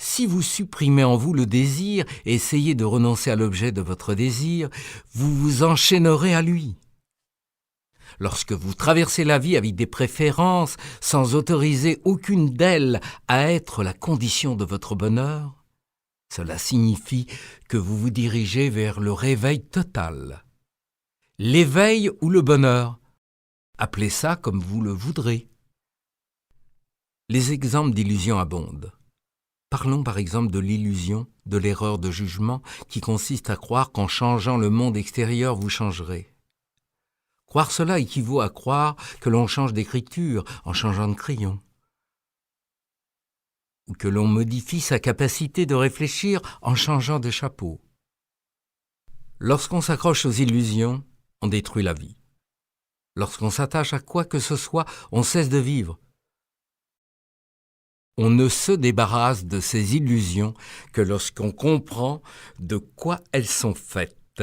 Si vous supprimez en vous le désir et essayez de renoncer à l'objet de votre désir, vous vous enchaînerez à lui. Lorsque vous traversez la vie avec des préférences, sans autoriser aucune d'elles à être la condition de votre bonheur, cela signifie que vous vous dirigez vers le réveil total. L'éveil ou le bonheur, appelez ça comme vous le voudrez. Les exemples d'illusions abondent. Parlons par exemple de l'illusion, de l'erreur de jugement qui consiste à croire qu'en changeant le monde extérieur, vous changerez. Croire cela équivaut à croire que l'on change d'écriture en changeant de crayon, ou que l'on modifie sa capacité de réfléchir en changeant de chapeau. Lorsqu'on s'accroche aux illusions, on détruit la vie. Lorsqu'on s'attache à quoi que ce soit, on cesse de vivre. On ne se débarrasse de ces illusions que lorsqu'on comprend de quoi elles sont faites.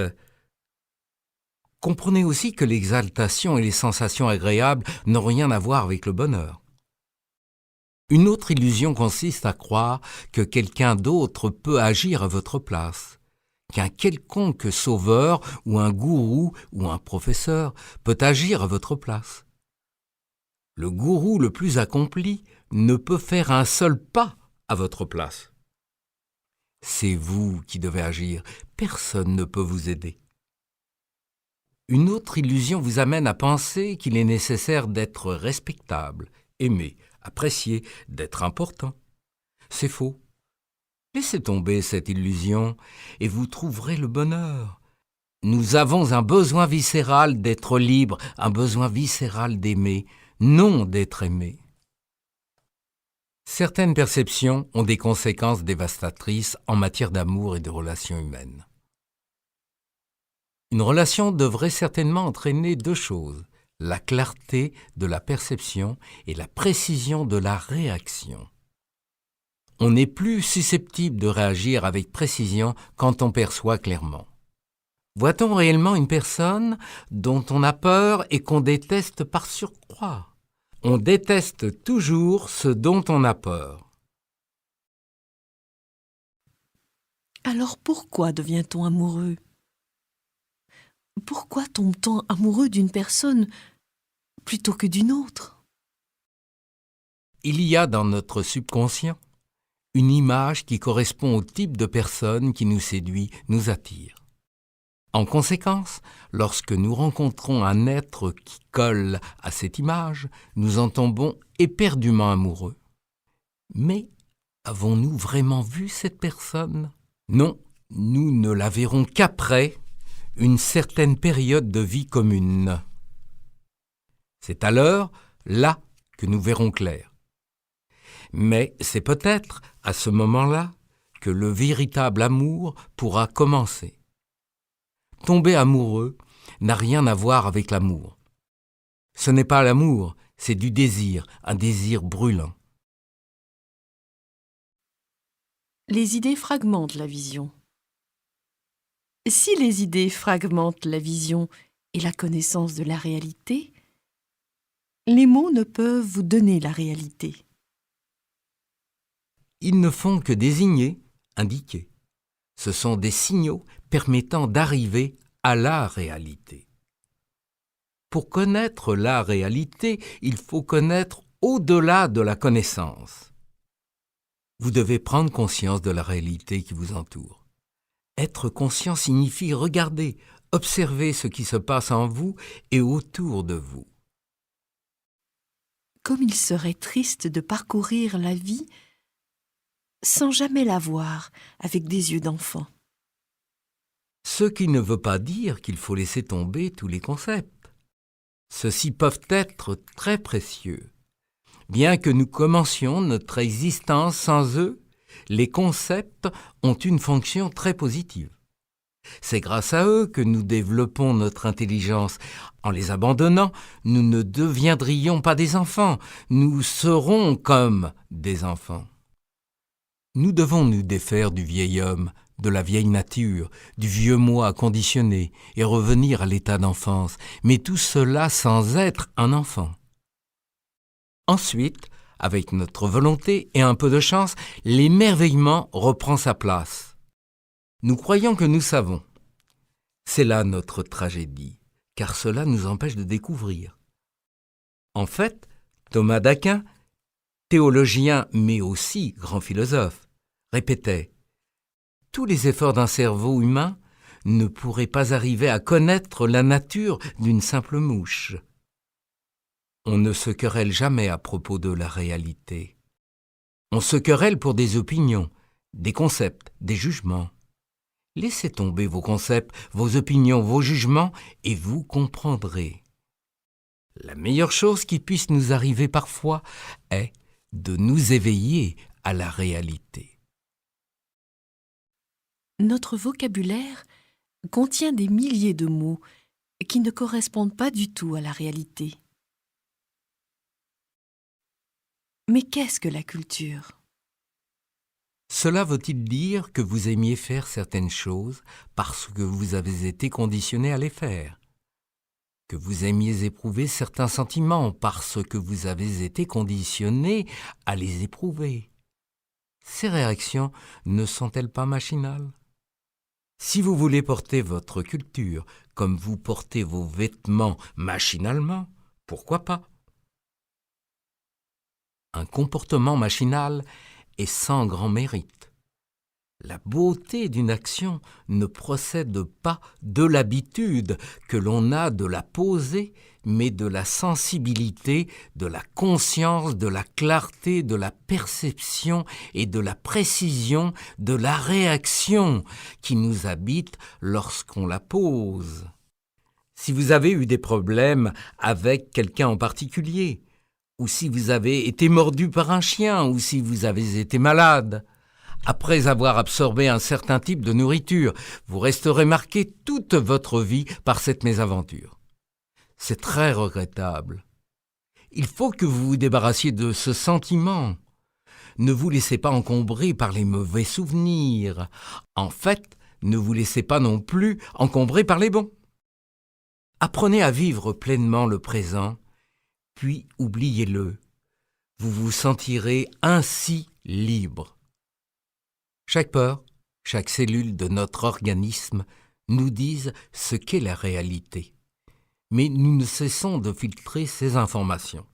Comprenez aussi que l'exaltation et les sensations agréables n'ont rien à voir avec le bonheur. Une autre illusion consiste à croire que quelqu'un d'autre peut agir à votre place, qu'un quelconque sauveur ou un gourou ou un professeur peut agir à votre place. Le gourou le plus accompli ne peut faire un seul pas à votre place. C'est vous qui devez agir, personne ne peut vous aider. Une autre illusion vous amène à penser qu'il est nécessaire d'être respectable, aimé, apprécié, d'être important. C'est faux. Laissez tomber cette illusion et vous trouverez le bonheur. Nous avons un besoin viscéral d'être libre, un besoin viscéral d'aimer, non d'être aimé. Certaines perceptions ont des conséquences dévastatrices en matière d'amour et de relations humaines. Une relation devrait certainement entraîner deux choses, la clarté de la perception et la précision de la réaction. On n'est plus susceptible de réagir avec précision quand on perçoit clairement. Voit-on réellement une personne dont on a peur et qu'on déteste par surcroît? On déteste toujours ce dont on a peur. Alors pourquoi devient-on amoureux? Pourquoi tombe-t-on amoureux d'une personne plutôt que d'une autre? Il y a dans notre subconscient une image qui correspond au type de personne qui nous séduit, nous attire. En conséquence, lorsque nous rencontrons un être qui colle à cette image, nous en tombons éperdument amoureux. Mais avons-nous vraiment vu cette personne ? Non, nous ne la verrons qu'après une certaine période de vie commune. C'est alors là que nous verrons clair. Mais c'est peut-être à ce moment-là que le véritable amour pourra commencer. Tomber amoureux n'a rien à voir avec l'amour. Ce n'est pas l'amour, c'est du désir, un désir brûlant. Les idées fragmentent la vision. Si les idées fragmentent la vision et la connaissance de la réalité, les mots ne peuvent vous donner la réalité. Ils ne font que désigner, indiquer. Ce sont des signaux permettant d'arriver à la réalité. Pour connaître la réalité, il faut connaître au-delà de la connaissance. Vous devez prendre conscience de la réalité qui vous entoure. Être conscient signifie regarder, observer ce qui se passe en vous et autour de vous. Comme il serait triste de parcourir la vie sans jamais la voir avec des yeux d'enfant. Ce qui ne veut pas dire qu'il faut laisser tomber tous les concepts. Ceux-ci peuvent être très précieux. Bien que nous commencions notre existence sans eux, les concepts ont une fonction très positive. C'est grâce à eux que nous développons notre intelligence. En les abandonnant, nous ne deviendrions pas des enfants, nous serons comme des enfants. Nous devons nous défaire du vieil homme, de la vieille nature, du vieux moi conditionné et revenir à l'état d'enfance, mais tout cela sans être un enfant. Ensuite, avec notre volonté et un peu de chance, l'émerveillement reprend sa place. Nous croyons que nous savons. C'est là notre tragédie, car cela nous empêche de découvrir. En fait, Thomas d'Aquin, théologien mais aussi grand philosophe, répétait « Tous les efforts d'un cerveau humain ne pourraient pas arriver à connaître la nature d'une simple mouche. » On ne se querelle jamais à propos de la réalité. On se querelle pour des opinions, des concepts, des jugements. Laissez tomber vos concepts, vos opinions, vos jugements, et vous comprendrez. La meilleure chose qui puisse nous arriver parfois est de nous éveiller à la réalité. Notre vocabulaire contient des milliers de mots qui ne correspondent pas du tout à la réalité. Mais qu'est-ce que la culture ? Cela veut-il dire que vous aimiez faire certaines choses parce que vous avez été conditionné à les faire ? Que vous aimiez éprouver certains sentiments parce que vous avez été conditionné à les éprouver ? Ces réactions ne sont-elles pas machinales ? Si vous voulez porter votre culture comme vous portez vos vêtements machinalement, pourquoi pas ? Un comportement machinal est sans grand mérite. La beauté d'une action ne procède pas de l'habitude que l'on a de la poser, mais de la sensibilité, de la conscience, de la clarté, de la perception et de la précision de la réaction qui nous habite lorsqu'on la pose. Si vous avez eu des problèmes avec quelqu'un en particulier, ou si vous avez été mordu par un chien, ou si vous avez été malade, après avoir absorbé un certain type de nourriture, vous resterez marqué toute votre vie par cette mésaventure. C'est très regrettable. Il faut que vous vous débarrassiez de ce sentiment. Ne vous laissez pas encombrer par les mauvais souvenirs. En fait, ne vous laissez pas non plus encombrer par les bons. Apprenez à vivre pleinement le présent, puis oubliez-le. Vous vous sentirez ainsi libre. Chaque peur, chaque cellule de notre organisme nous disent ce qu'est la réalité. Mais nous ne cessons de filtrer ces informations.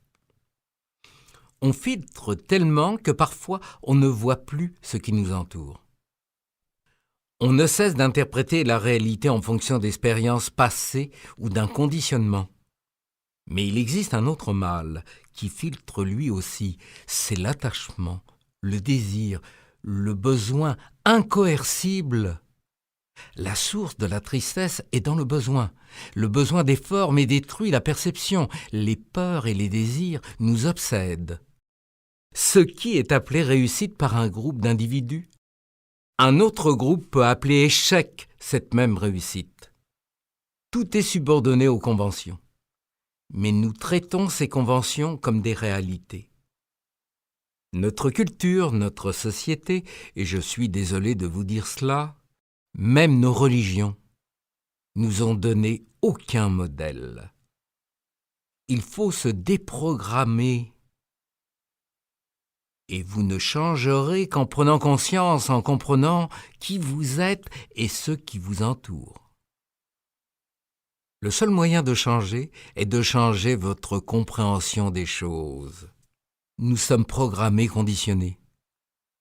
On filtre tellement que parfois on ne voit plus ce qui nous entoure. On ne cesse d'interpréter la réalité en fonction d'expériences passées ou d'un conditionnement. Mais il existe un autre mal qui filtre lui aussi, c'est l'attachement, le désir, le besoin incoercible. La source de la tristesse est dans le besoin. Le besoin déforme et détruit la perception. Les peurs et les désirs nous obsèdent. Ce qui est appelé réussite par un groupe d'individus, un autre groupe peut appeler échec cette même réussite. Tout est subordonné aux conventions. Mais nous traitons ces conventions comme des réalités. Notre culture, notre société, et je suis désolé de vous dire cela, même nos religions, nous ont donné aucun modèle. Il faut se déprogrammer. Et vous ne changerez qu'en prenant conscience, en comprenant qui vous êtes et ceux qui vous entourent. Le seul moyen de changer est de changer votre compréhension des choses. Nous sommes programmés, conditionnés.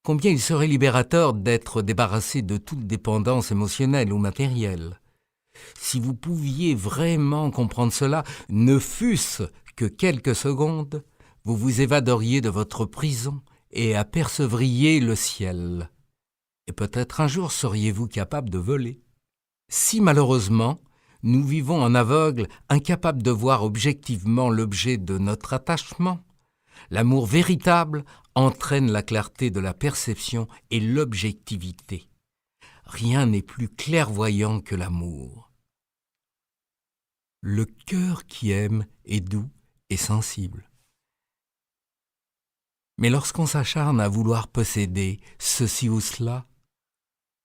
Combien il serait libérateur d'être débarrassé de toute dépendance émotionnelle ou matérielle. Si vous pouviez vraiment comprendre cela, ne fût-ce que quelques secondes, vous vous évaderiez de votre prison et apercevriez le ciel. Et peut-être un jour seriez-vous capable de voler. Si malheureusement, nous vivons en aveugle, incapables de voir objectivement l'objet de notre attachement, l'amour véritable entraîne la clarté de la perception et l'objectivité. Rien n'est plus clairvoyant que l'amour. Le cœur qui aime est doux et sensible. Mais lorsqu'on s'acharne à vouloir posséder ceci ou cela,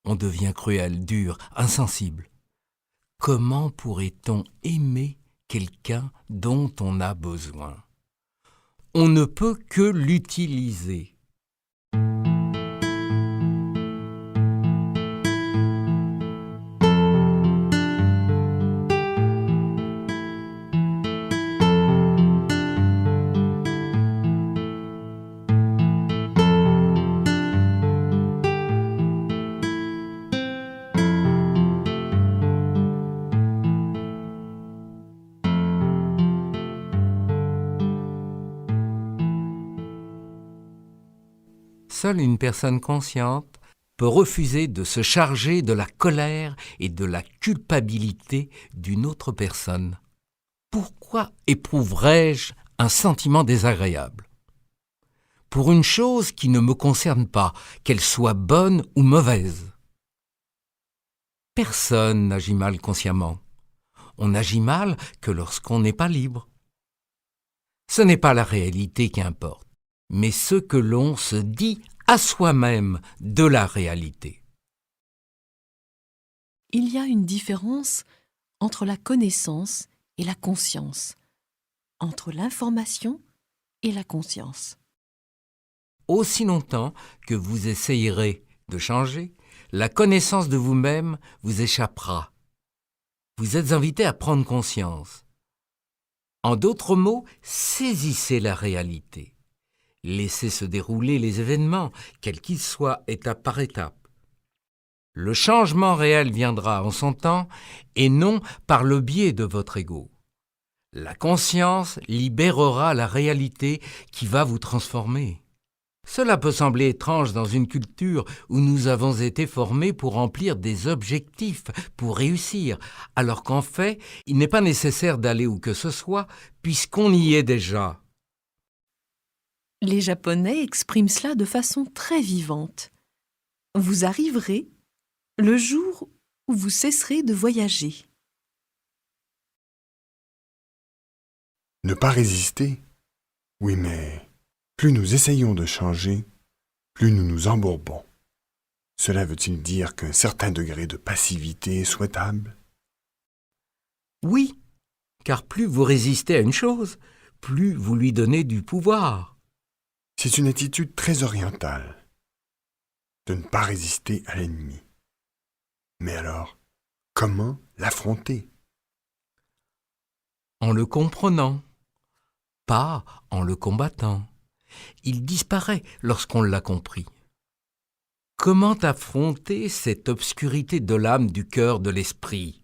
on devient cruel, dur, insensible. Comment pourrait-on aimer quelqu'un dont on a besoin ? On ne peut que l'utiliser. Seule une personne consciente peut refuser de se charger de la colère et de la culpabilité d'une autre personne. Pourquoi éprouverais-je un sentiment désagréable ? Pour une chose qui ne me concerne pas, qu'elle soit bonne ou mauvaise. Personne n'agit mal consciemment. On n'agit mal que lorsqu'on n'est pas libre. Ce n'est pas la réalité qui importe, mais ce que l'on se dit à soi-même de la réalité. Il y a une différence entre la connaissance et la conscience, entre l'information et la conscience. Aussi longtemps que vous essayerez de changer, la connaissance de vous-même vous échappera. Vous êtes invité à prendre conscience. En d'autres mots, saisissez la réalité. Laissez se dérouler les événements, quels qu'ils soient, étape par étape. Le changement réel viendra en son temps et non par le biais de votre ego. La conscience libérera la réalité qui va vous transformer. Cela peut sembler étrange dans une culture où nous avons été formés pour remplir des objectifs, pour réussir, alors qu'en fait, il n'est pas nécessaire d'aller où que ce soit, puisqu'on y est déjà. Les Japonais expriment cela de façon très vivante. Vous arriverez le jour où vous cesserez de voyager. Ne pas résister? Oui, mais plus nous essayons de changer, plus nous nous embourbons. Cela veut-il dire qu'un certain degré de passivité est souhaitable? Oui, car plus vous résistez à une chose, plus vous lui donnez du pouvoir. C'est une attitude très orientale, de ne pas résister à l'ennemi. Mais alors, comment l'affronter? En le comprenant, pas en le combattant. Il disparaît lorsqu'on l'a compris. Comment affronter cette obscurité de l'âme, du cœur, de l'esprit?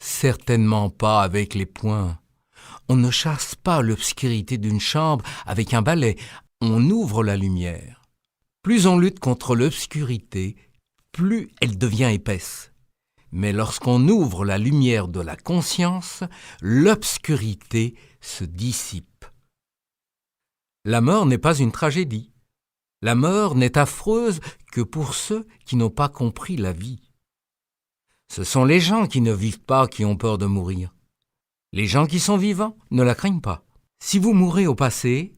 Certainement pas avec les poings. On ne chasse pas l'obscurité d'une chambre avec un balai, on ouvre la lumière. Plus on lutte contre l'obscurité, plus elle devient épaisse. Mais lorsqu'on ouvre la lumière de la conscience, l'obscurité se dissipe. La mort n'est pas une tragédie. La mort n'est affreuse que pour ceux qui n'ont pas compris la vie. Ce sont les gens qui ne vivent pas qui ont peur de mourir. Les gens qui sont vivants ne la craignent pas. Si vous mourrez au passé,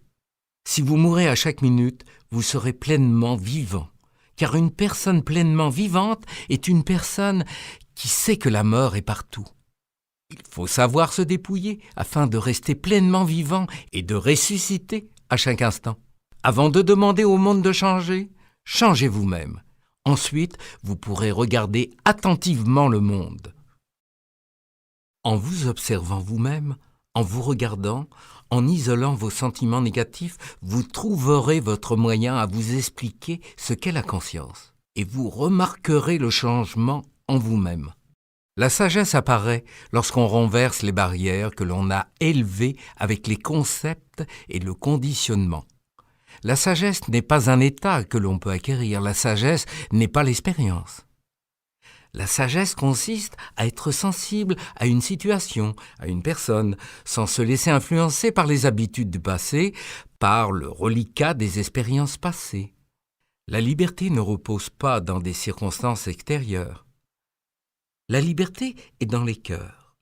si vous mourrez à chaque minute, vous serez pleinement vivant. Car une personne pleinement vivante est une personne qui sait que la mort est partout. Il faut savoir se dépouiller afin de rester pleinement vivant et de ressusciter à chaque instant. Avant de demander au monde de changer, changez vous-même. Ensuite, vous pourrez regarder attentivement le monde. En vous observant vous-même, en vous regardant, en isolant vos sentiments négatifs, vous trouverez votre moyen à vous expliquer ce qu'est la conscience. Et vous remarquerez le changement en vous-même. La sagesse apparaît lorsqu'on renverse les barrières que l'on a élevées avec les concepts et le conditionnement. La sagesse n'est pas un état que l'on peut acquérir, la sagesse n'est pas l'expérience. La sagesse consiste à être sensible à une situation, à une personne, sans se laisser influencer par les habitudes du passé, par le reliquat des expériences passées. La liberté ne repose pas dans des circonstances extérieures. La liberté est dans les cœurs.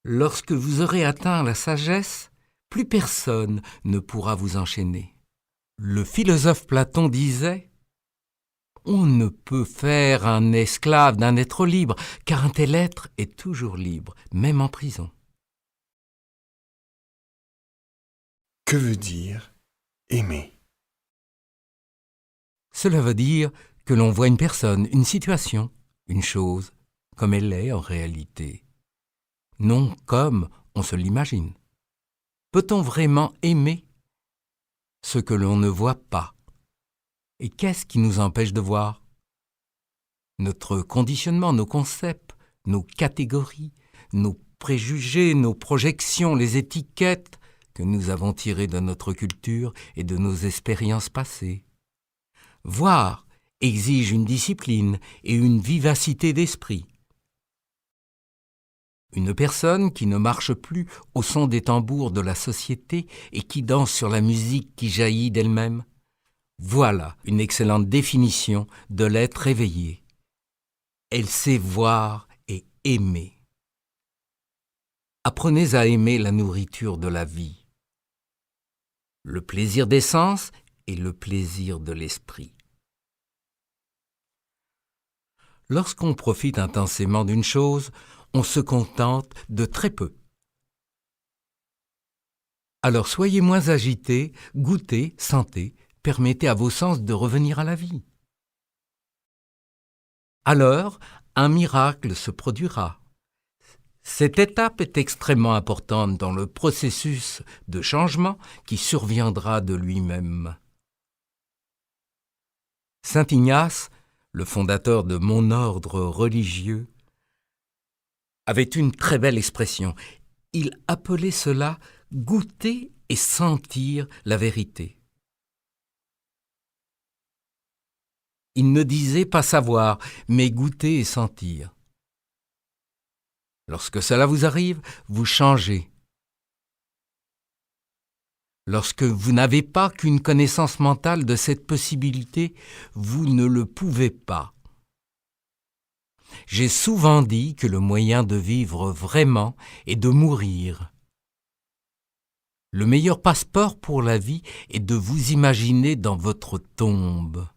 Lorsque vous aurez atteint la sagesse, plus personne ne pourra vous enchaîner. Le philosophe Platon disait « On ne peut faire un esclave d'un être libre, car un tel être est toujours libre, même en prison. » Que veut dire aimer? Cela veut dire que l'on voit une personne, une situation, une chose, comme elle est en réalité, non comme on se l'imagine. Peut-on vraiment aimer ce que l'on ne voit pas? Et qu'est-ce qui nous empêche de voir? Notre conditionnement, nos concepts, nos catégories, nos préjugés, nos projections, les étiquettes que nous avons tirées de notre culture et de nos expériences passées. Voir exige une discipline et une vivacité d'esprit. Une personne qui ne marche plus au son des tambours de la société et qui danse sur la musique qui jaillit d'elle-même, voilà une excellente définition de l'être éveillé. Elle sait voir et aimer. Apprenez à aimer la nourriture de la vie, le plaisir des sens et le plaisir de l'esprit. Lorsqu'on profite intensément d'une chose, on se contente de très peu. Alors soyez moins agités, goûtez, sentez, permettez à vos sens de revenir à la vie. Alors, un miracle se produira. Cette étape est extrêmement importante dans le processus de changement qui surviendra de lui-même. Saint Ignace, le fondateur de mon ordre religieux, avait une très belle expression. Il appelait cela « goûter et sentir la vérité ». Il ne disait pas savoir, mais goûter et sentir. Lorsque cela vous arrive, vous changez. Lorsque vous n'avez pas qu'une connaissance mentale de cette possibilité, vous ne le pouvez pas. J'ai souvent dit que le moyen de vivre vraiment est de mourir. Le meilleur passeport pour la vie est de vous imaginer dans votre tombe.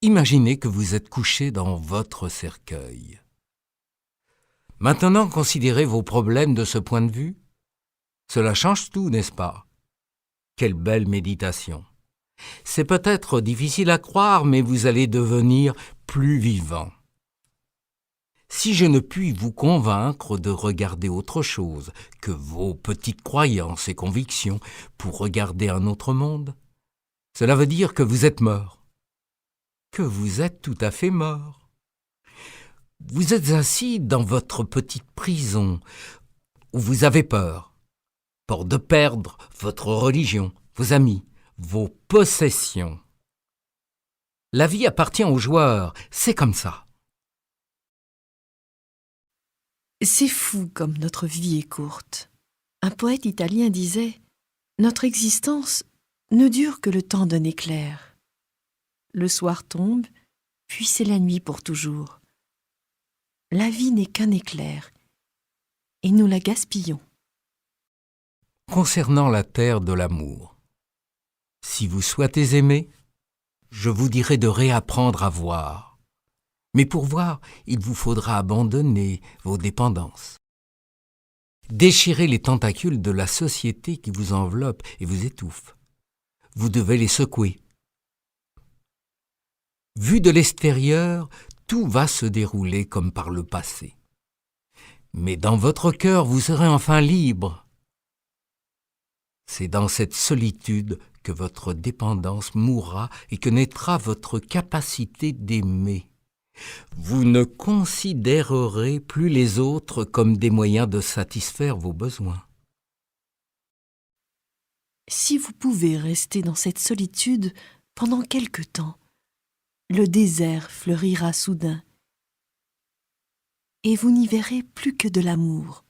Imaginez que vous êtes couché dans votre cercueil. Maintenant, considérez vos problèmes de ce point de vue. Cela change tout, n'est-ce pas? Quelle belle méditation! C'est peut-être difficile à croire, mais vous allez devenir plus vivant. Si je ne puis vous convaincre de regarder autre chose que vos petites croyances et convictions pour regarder un autre monde, cela veut dire que vous êtes mort. que vous êtes tout à fait mort. Vous êtes assis dans votre petite prison où vous avez peur de perdre votre religion, vos amis, vos possessions. La vie appartient aux joueurs, c'est comme ça. C'est fou comme notre vie est courte. Un poète italien disait « Notre existence ne dure que le temps d'un éclair. Le soir tombe, puis c'est la nuit pour toujours. La vie n'est qu'un éclair, et nous la gaspillons. » Concernant la terre de l'amour, si vous souhaitez aimer, je vous dirai de réapprendre à voir. Mais pour voir, il vous faudra abandonner vos dépendances. Déchirez les tentacules de la société qui vous enveloppe et vous étouffe. Vous devez les secouer. Vu de l'extérieur, tout va se dérouler comme par le passé. Mais dans votre cœur, vous serez enfin libre. C'est dans cette solitude que votre dépendance mourra et que naîtra votre capacité d'aimer. Vous ne considérerez plus les autres comme des moyens de satisfaire vos besoins. Si vous pouvez rester dans cette solitude pendant quelque temps, le désert fleurira soudain, et vous n'y verrez plus que de l'amour.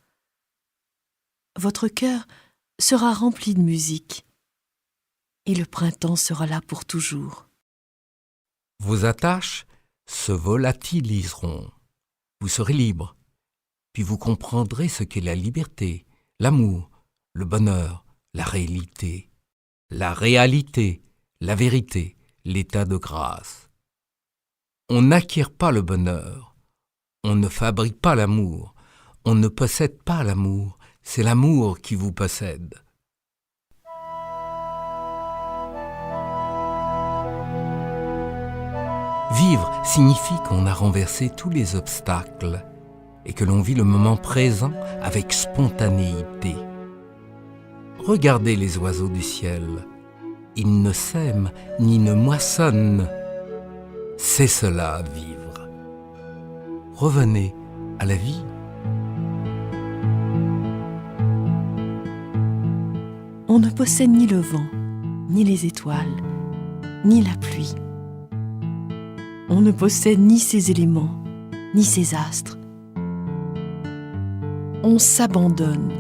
Votre cœur sera rempli de musique, et le printemps sera là pour toujours. Vos attaches se volatiliseront. Vous serez libre, puis vous comprendrez ce qu'est la liberté, l'amour, le bonheur, la réalité, la vérité, l'état de grâce. On n'acquiert pas le bonheur, on ne fabrique pas l'amour, on ne possède pas l'amour, c'est l'amour qui vous possède. Vivre signifie qu'on a renversé tous les obstacles et que l'on vit le moment présent avec spontanéité. Regardez les oiseaux du ciel. Ils ne sèment ni ne moissonnent. C'est cela, vivre. Revenez à la vie. On ne possède ni le vent, ni les étoiles, ni la pluie. On ne possède ni ces éléments, ni ces astres. On s'abandonne